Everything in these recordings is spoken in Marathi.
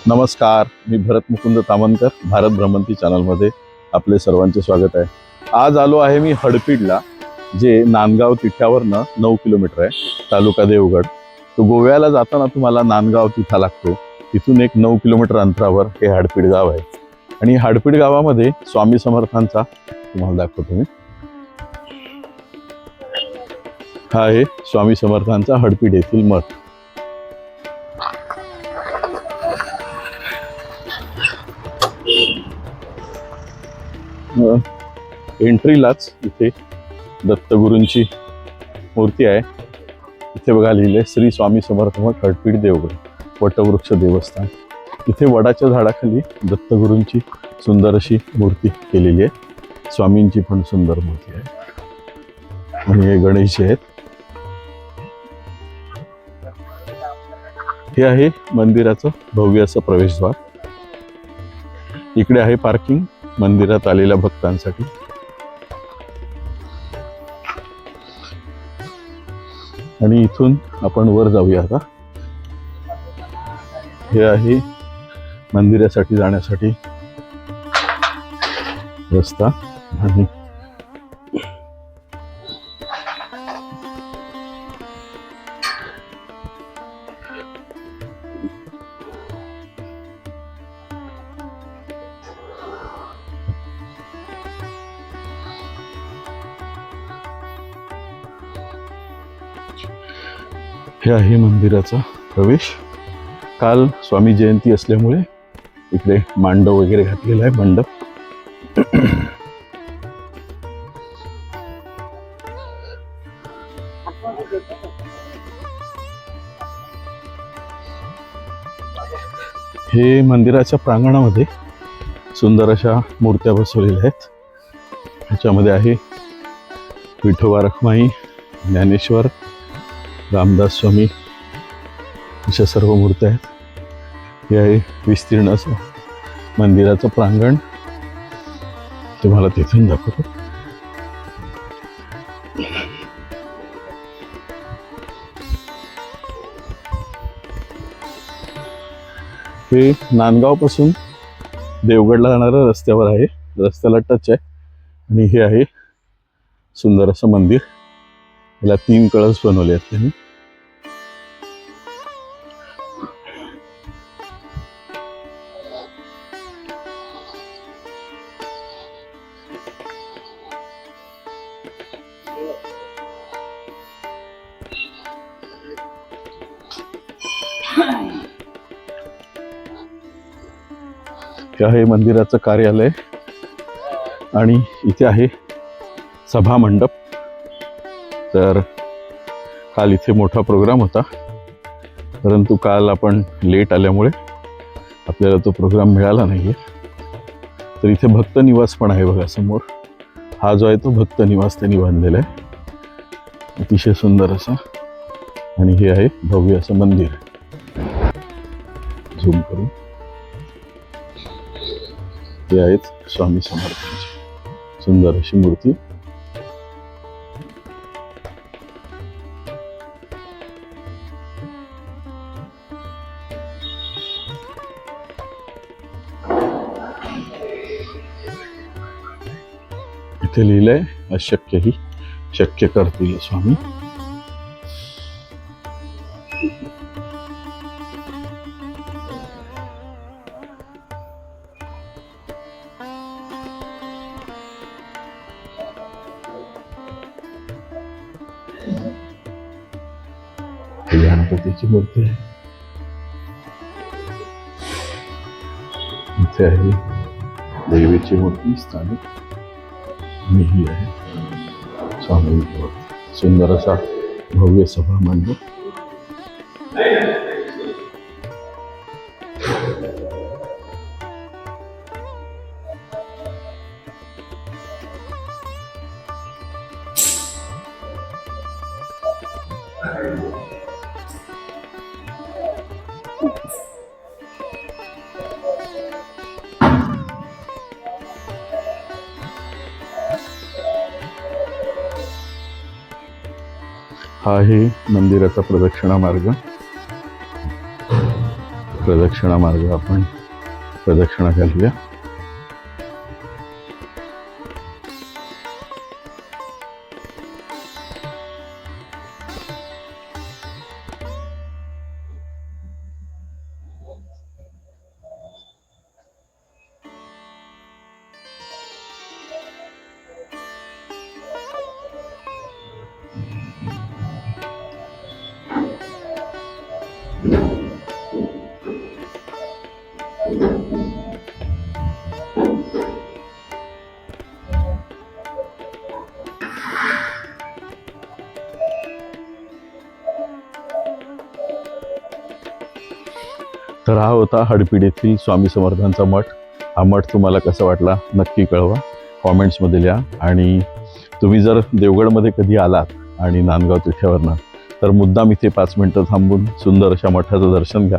नमस्कार, मी भरत मुकुंद तामनकर. भारत भ्रमंती चॅनलमध्ये आपले सर्वांचे स्वागत आहे. आज आलो आहे मी हडपीडला, जे नांदगाव तिठ्यावरनं 9 किलोमीटर आहे, तालुका देवगड. तो गोव्याला जाताना तुम्हाला नांदगाव तिठा लागतो. तिथून एक 9 किलोमीटर अंतरावर हे हडपीड गाव आहे. आणि हडपीड गावामध्ये स्वामी समर्थांचा तुम्हाला दाखवतो मी. हा आहे स्वामी समर्थांचा हडपीड येथील मठ. एंट्रीलाच इथे दत्तगुरूंची मूर्ती आहे. इथे बघा लिहिले श्री स्वामी समर्थ मठ हडपीड देवगड वटवृक्ष देवस्थान. इथे वडाच्या झाडाखाली दत्तगुरूंची सुंदर अशी मूर्ती केलेली आहे. स्वामींची पण सुंदर मूर्ती आहे. आणि हे गणेश आहेत. हे आहे मंदिराचं भव्य असं प्रवेशद्वार. इकडे आहे पार्किंग मंदिरात आलेल्या भक्तांसाठी. आणि इथून आपण वर जाऊया आता. हे आहे मंदिरासाठी जाण्यासाठी रस्ता. आणि हे आहे मंदिराचा प्रवेश. काल स्वामी जयंती असल्यामुळे इकडे मांडव वगैरे घातलेला आहे, मंडप. हे मंदिराच्या प्रांगणामध्ये सुंदर अशा मूर्त्या बसवलेल्या आहेत. ह्याच्यामध्ये आहे विठोबा रखुमाई, ज्ञानेश्वर, रामदास स्वामी, अशा सर्व मूर्त्या आहेत. हे आहे विस्तीर्ण असं मंदिराचं प्रांगण. तुम्हाला तिथून दाखवतो. हे नांदगाव पासून देवगडला जाणाऱ्या रस्त्यावर आहे. रस्त्याला टच आहे. आणि हे आहे सुंदर असं मंदिर. याला 3 कळस बनवले आहेत त्यांनी. हे आहे मंदिराचं कार्यालय. आणि इथे आहे सभा मंडप. तर काल इथे मोठा प्रोग्राम होता, परंतु काल आपण लेट आल्यामुळे आपल्याला तो प्रोग्राम मिळाला नाहीये. तर इथे भक्त निवास पण आहे बघा समोर. हा जो आहे तो भक्त निवास त्यांनी बांधलेला आहे, अतिशय सुंदर असा. आणि हे आहे भव्य असं मंदिर. झूम करून हे आहेत स्वामी समर्थांची सुंदर अशी मूर्ती. इथे लिहिलंय अशक्य ही शक्य करतील स्वामी. गणपतीची मूर्ती आहे. इथे आहे देवीची मूर्ती स्थानिक. आणि ही आहे स्वामी. सुंदर असा भव्य सभा मंडप. हा आहे मंदिराचा प्रदक्षिणा मार्ग. प्रदक्षिणा मार्ग आपण प्रदक्षिणा घालूया. तर हा होता हडपीड येथील स्वामी समर्थांचा मठ. हा मठ तुम्हाला कसा वाटला नक्की कळवा, कॉमेंट्समध्ये लिहा. आणि तुम्ही जर देवगडमध्ये कधी आलात आणि नांदगाव तिठ्यावरनं, तर मुद्दाम इथे 5 मिनटं थांबून सुंदर अशा मठाचं दर्शन घ्या,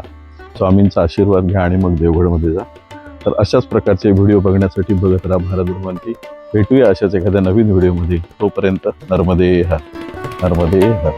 स्वामींचा आशीर्वाद घ्या आणि मग देवगडमध्ये जा. तर अशाच प्रकारचे व्हिडिओ बघण्यासाठी बघत राहा भारत भ्रमंती. भेटूया अशाच एखाद्या नवीन व्हिडिओमध्ये. तोपर्यंत नर्मदे हर, नर्मदे हर.